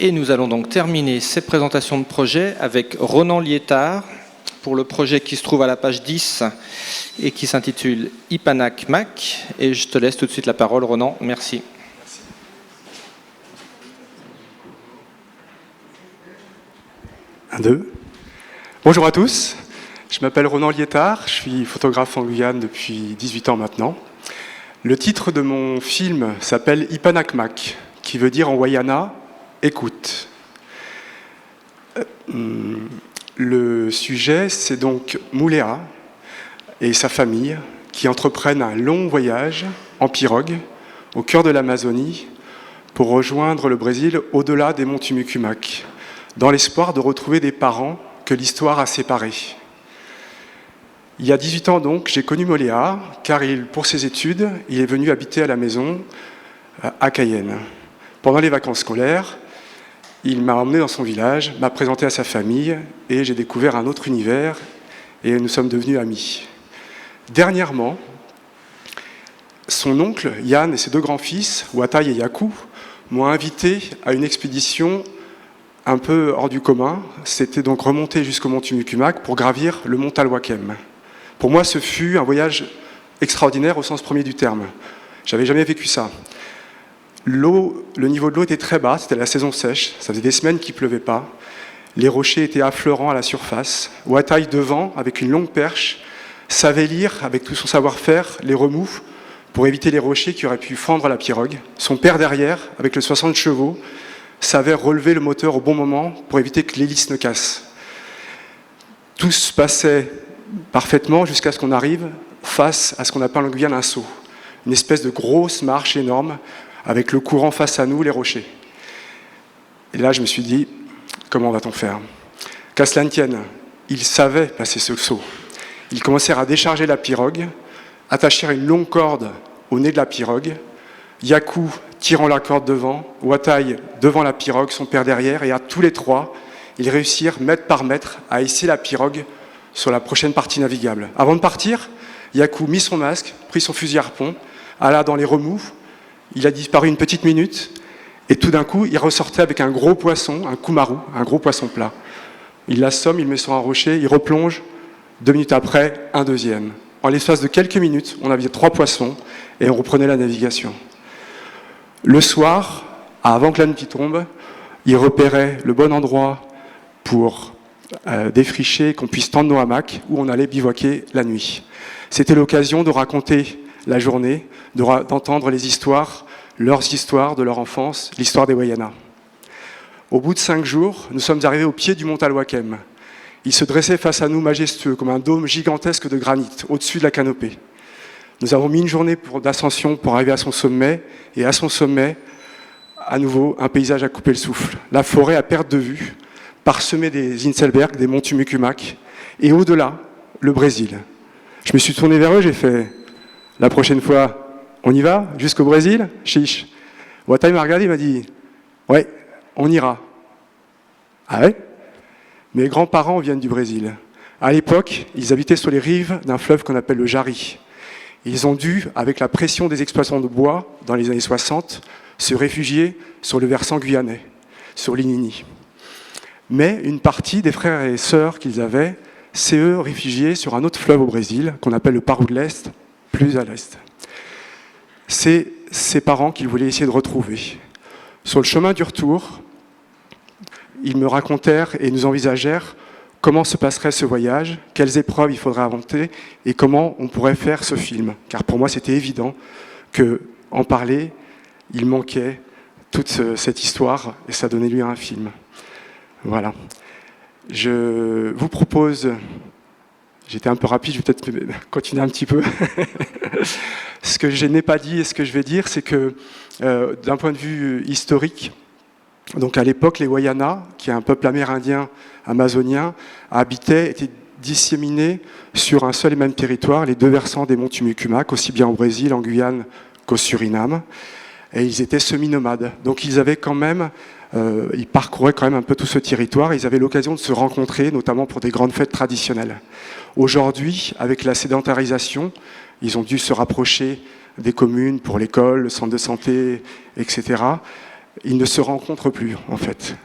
Et nous allons donc terminer cette présentation de projet avec Ronan Liétard pour le projet qui se trouve à la page 10 et qui s'intitule Ipanak-Mak. Et je te laisse tout de suite la parole, Ronan. Merci. Un, deux. Bonjour à tous, je m'appelle Ronan Liétard, je suis photographe en Guyane depuis 18 ans maintenant. Le titre de mon film s'appelle Ipanak-Mak, qui veut dire en Wayana « écoute ». Le sujet, c'est donc Mouléa et sa famille qui entreprennent un long voyage en pirogue au cœur de l'Amazonie pour rejoindre le Brésil au-delà des monts Tumucumac, dans l'espoir de retrouver des parents que l'histoire a séparés. Il y a 18 ans donc, j'ai connu Mouléa, car pour ses études, il est venu habiter à la maison à Cayenne. Pendant les vacances scolaires, il m'a emmené dans son village, m'a présenté à sa famille, et j'ai découvert un autre univers, et nous sommes devenus amis. Dernièrement, son oncle, Yann, et ses deux grands-fils, Watai et Yaku, m'ont invité à une expédition un peu hors du commun. C'était donc remonter jusqu'au mont Tumucumac pour gravir le mont Talwakem. Pour moi, ce fut un voyage extraordinaire au sens premier du terme. J'avais jamais vécu ça. Le niveau de l'eau était très bas, c'était la saison sèche, ça faisait des semaines qu'il ne pleuvait pas. Les rochers étaient affleurants à la surface. Watai devant, avec une longue perche, savait lire, avec tout son savoir-faire, les remous pour éviter les rochers qui auraient pu fendre la pirogue. Son père derrière, avec le 60 chevaux, savait relever le moteur au bon moment pour éviter que l'hélice ne casse. Tout se passait parfaitement jusqu'à ce qu'on arrive face à ce qu'on appelle en Guyane un saut. Une espèce de grosse marche énorme avec le courant face à nous, les rochers. Et là, je me suis dit, comment va-t-on faire ? Qu'à cela ne tienne, ils savaient passer ce saut. Ils commencèrent à décharger la pirogue, attachèrent une longue corde au nez de la pirogue, Yaku tirant la corde devant, Watai devant la pirogue, son père derrière, et à tous les trois, ils réussirent, mètre par mètre, à hisser la pirogue sur la prochaine partie navigable. Avant de partir, Yaku mit son masque, prit son fusil harpon, alla dans les remous, il a disparu une petite minute, et tout d'un coup, il ressortait avec un gros poisson, un kumaru, un gros poisson plat. Il l'assomme, il met sur un rocher, il replonge, 2 minutes après, un deuxième. En l'espace de quelques minutes, on avait 3 poissons, et on reprenait la navigation. Le soir, avant que la nuit tombe, il repérait le bon endroit pour défricher, qu'on puisse tendre nos hamacs, où on allait bivouaquer la nuit. C'était l'occasion de raconter la journée, d'entendre les histoires, leurs histoires de leur enfance, l'histoire des Wayana. Au bout de 5 jours, nous sommes arrivés au pied du mont Talwakem. Il se dressait face à nous majestueux, comme un dôme gigantesque de granit, au-dessus de la canopée. Nous avons mis une journée d'ascension pour arriver à son sommet, et à son sommet, à nouveau, un paysage à couper le souffle. La forêt à perte de vue, parsemée des Inselberg, des monts Tumucumac, et au-delà, le Brésil. Je me suis tourné vers eux, j'ai fait « La prochaine fois, on y va jusqu'au Brésil ?» Chiche. Watai m'a regardé, il m'a dit « Ouais, on ira. » Ah ouais ? Mes grands-parents viennent du Brésil. À l'époque, ils habitaient sur les rives d'un fleuve qu'on appelle le Jari. Ils ont dû, avec la pression des exploitants de bois dans les années 60, se réfugier sur le versant guyanais, sur l'Inini. Mais une partie des frères et sœurs qu'ils avaient, c'est eux réfugiés sur un autre fleuve au Brésil, qu'on appelle le Parou de l'Est, plus à l'Est. C'est ses parents qu'ils voulaient essayer de retrouver. Sur le chemin du retour, ils me racontèrent et nous envisagèrent comment se passerait ce voyage, quelles épreuves il faudrait inventer et comment on pourrait faire ce film. Car pour moi, c'était évident qu'en parler, il manquait toute cette histoire et ça donnait lieu à un film. Voilà. Je vous propose, j'étais un peu rapide, je vais peut-être continuer un petit peu. Ce que je n'ai pas dit et ce que je vais dire, c'est que d'un point de vue historique, donc à l'époque, les Wayana, qui est un peuple amérindien amazonien, étaient disséminés sur un seul et même territoire, les 2 versants des monts Tumucumac, aussi bien au Brésil, en Guyane qu'au Suriname. Et ils étaient semi-nomades. Donc ils avaient quand même, ils parcouraient quand même un peu tout ce territoire. Ils avaient l'occasion de se rencontrer, notamment pour des grandes fêtes traditionnelles. Aujourd'hui, avec la sédentarisation, ils ont dû se rapprocher des communes pour l'école, le centre de santé, etc. ils ne se rencontrent plus, en fait.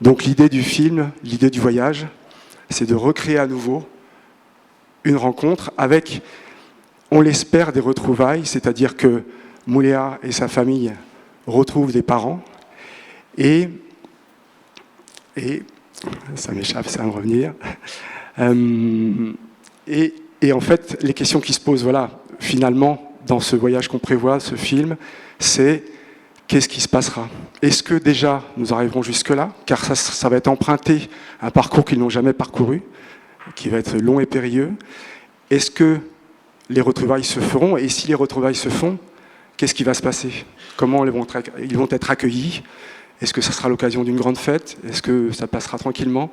Donc l'idée du film, l'idée du voyage, c'est de recréer à nouveau une rencontre avec, on l'espère, des retrouvailles, c'est-à-dire que Mouléa et sa famille retrouvent des parents, et ça m'échappe, ça va me revenir. Et en fait, les questions qui se posent, voilà, finalement, dans ce voyage qu'on prévoit, ce film, c'est qu'est-ce qui se passera? Est-ce que déjà nous arriverons jusque-là? Car ça va être emprunté à un parcours qu'ils n'ont jamais parcouru, qui va être long et périlleux. Est-ce que les retrouvailles se feront? Et si les retrouvailles se font, qu'est-ce qui va se passer? Comment ils vont être accueillis? Est-ce que ça sera l'occasion d'une grande fête? Est-ce que ça passera tranquillement?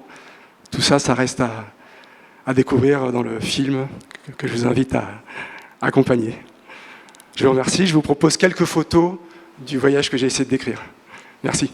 Tout ça, ça reste à découvrir dans le film que je vous invite à accompagner. Je vous remercie. Je vous propose quelques photos du voyage que j'ai essayé de décrire. Merci.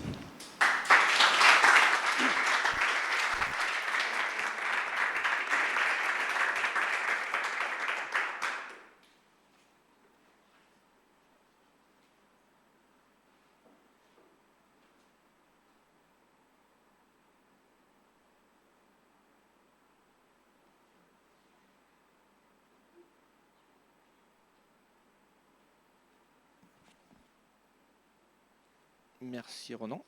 Merci Ronan.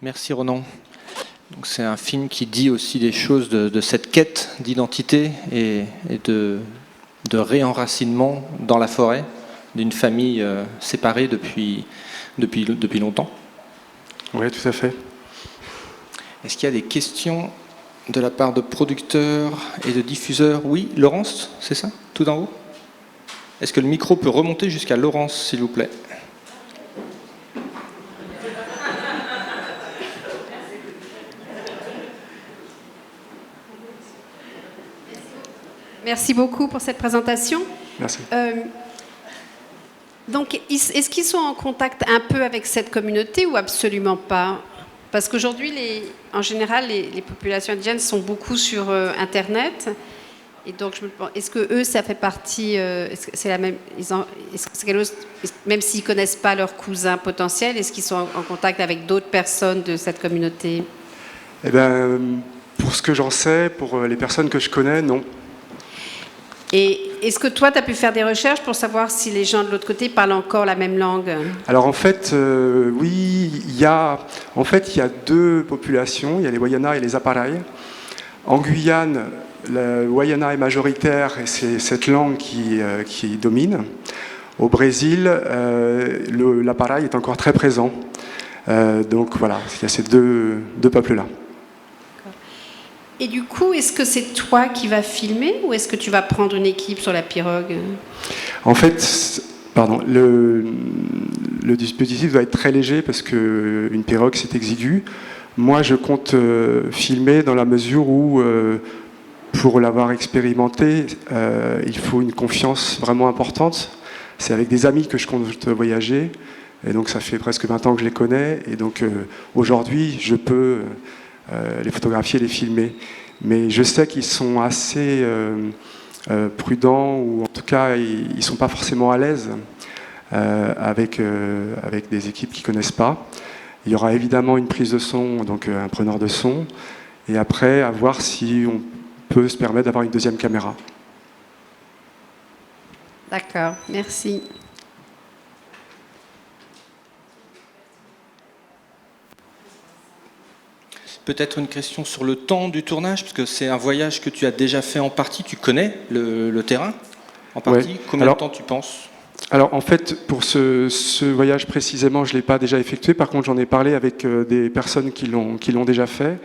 Merci Ronan. Donc c'est un film qui dit aussi des choses de cette quête d'identité et de réenracinement dans la forêt d'une famille séparée depuis longtemps. Oui, tout à fait. Est-ce qu'il y a des questions de la part de producteurs et de diffuseurs? Oui, Laurence, c'est ça? Tout en haut? Est-ce que le micro peut remonter jusqu'à Laurence, s'il vous plaît? Merci beaucoup pour cette présentation. Merci. Donc, est-ce qu'ils sont en contact un peu avec cette communauté ou absolument pas? Parce qu'aujourd'hui, en général, les populations indigènes sont beaucoup sur Internet. Et donc, est-ce que eux, ça fait partie, c'est la même, même s'ils ne connaissent pas leurs cousins potentiels, est-ce qu'ils sont en contact avec d'autres personnes de cette communauté? Eh bien, pour ce que j'en sais, pour les personnes que je connais, non. Et est-ce que toi, tu as pu faire des recherches pour savoir si les gens de l'autre côté parlent encore la même langue? Alors en fait, oui, il y a deux populations, il y a les Wayana et les Aparai. En Guyane, le Wayana est majoritaire et c'est cette langue qui domine. Au Brésil, l'Aparai est encore très présent. Donc voilà, il y a ces deux peuples-là. Et du coup, est-ce que c'est toi qui vas filmer ou est-ce que tu vas prendre une équipe sur la pirogue? En fait, le dispositif doit être très léger parce qu'une pirogue, c'est exigu. Moi, je compte filmer dans la mesure où, pour l'avoir expérimenté, il faut une confiance vraiment importante. C'est avec des amis que je compte voyager. Et donc, ça fait presque 20 ans que je les connais. Et donc, aujourd'hui, je peux les photographier, les filmer. Mais je sais qu'ils sont assez prudents, ou en tout cas, ils ne sont pas forcément à l'aise avec des équipes qu'ils ne connaissent pas. Il y aura évidemment une prise de son, donc un preneur de son, et après, à voir si on peut se permettre d'avoir une deuxième caméra. D'accord, merci. Peut-être une question sur le temps du tournage, parce que c'est un voyage que tu as déjà fait en partie. Tu connais le terrain en partie. Ouais. Combien de temps tu penses? Alors en fait, pour ce voyage précisément, je ne l'ai pas déjà effectué. Par contre, j'en ai parlé avec des personnes qui l'ont déjà fait.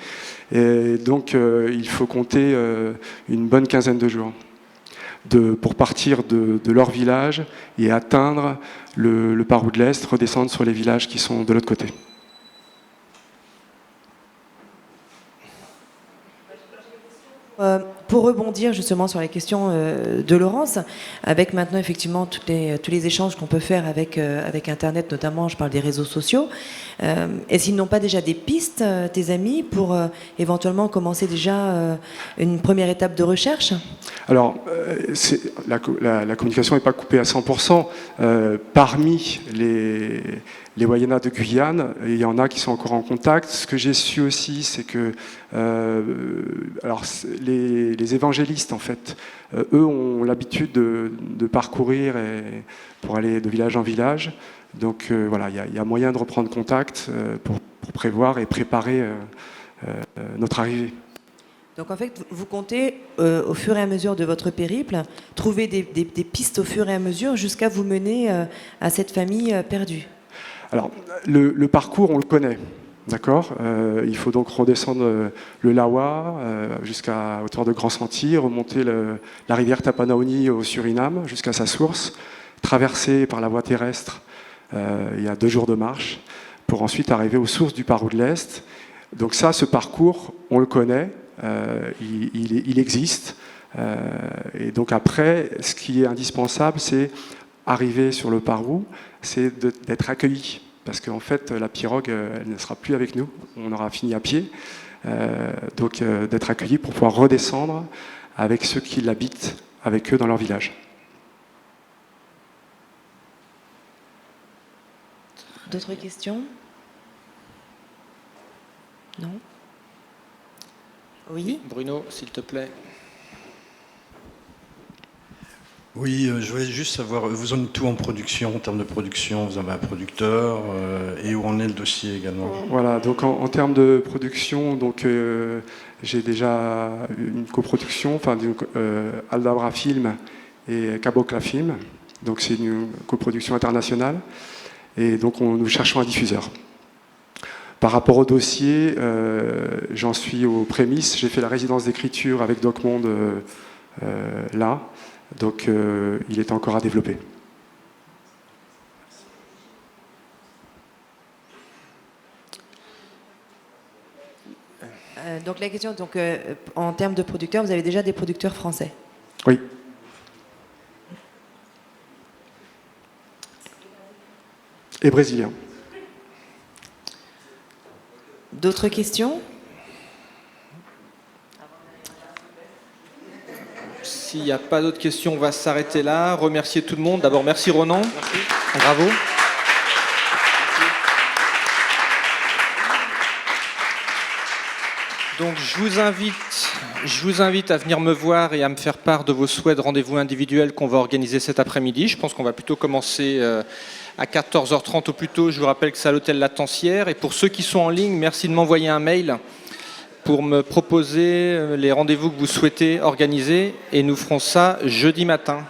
Et donc, il faut compter une bonne quinzaine de jours pour partir de leur village et atteindre le Parou de l'Est, redescendre sur les villages qui sont de l'autre côté. Pour rebondir justement sur les questions de Laurence, avec maintenant effectivement tous les échanges qu'on peut faire avec Internet, notamment je parle des réseaux sociaux, est-ce qu'ils n'ont pas déjà des pistes, tes amis, pour éventuellement commencer déjà une première étape de recherche? Alors, la communication n'est pas coupée à 100%. Parmi les Wayana de Guyane, il y en a qui sont encore en contact. Ce que j'ai su aussi, c'est que les évangélistes, en fait, eux ont l'habitude de parcourir pour aller de village en village. Donc voilà, il y a moyen de reprendre contact pour prévoir et préparer notre arrivée. Donc en fait, vous comptez, au fur et à mesure de votre périple, trouver des pistes au fur et à mesure jusqu'à vous mener à cette famille perdue. Alors, le parcours, on le connaît, d'accord. Il faut donc redescendre le Lawa jusqu'à hauteur de Grand Sentier, remonter la rivière Tapanaoni au Suriname jusqu'à sa source, traverser par la voie terrestre, il y a 2 jours de marche, pour ensuite arriver aux sources du Parou de l'Est. Donc ça, ce parcours, on le connaît, il existe. Et donc après, ce qui est indispensable, c'est arriver sur le Parou, c'est d'être accueilli. Parce qu'en fait, la pirogue, elle ne sera plus avec nous. On aura fini à pied. Donc d'être accueilli pour pouvoir redescendre avec ceux qui l'habitent, avec eux dans leur village. D'autres questions? Non? Oui? Bruno, s'il te plaît. Oui, je voulais juste savoir, vous en êtes tout en production, en termes de production, vous avez un producteur, et où en est le dossier également? Voilà, donc en termes de production, donc, j'ai déjà une coproduction, enfin Aldabra Film et Cabocla Film, donc c'est une coproduction internationale, et donc nous cherchons un diffuseur. Par rapport au dossier, j'en suis aux prémices, j'ai fait la résidence d'écriture avec DocMonde là. Donc il est encore à développer. Donc la question, en termes de producteurs, vous avez déjà des producteurs français? Oui. Et brésiliens. D'autres questions? S'il n'y a pas d'autres questions, on va s'arrêter là. Remercier tout le monde. D'abord, merci Ronan. Merci. Bravo. Donc, je vous invite à venir me voir et à me faire part de vos souhaits de rendez-vous individuels qu'on va organiser cet après-midi. Je pense qu'on va plutôt commencer à 14h30 au plus tôt. Je vous rappelle que c'est à l'hôtel La Tancière. Et pour ceux qui sont en ligne, merci de m'envoyer un mail pour me proposer les rendez-vous que vous souhaitez organiser. Et nous ferons ça jeudi matin.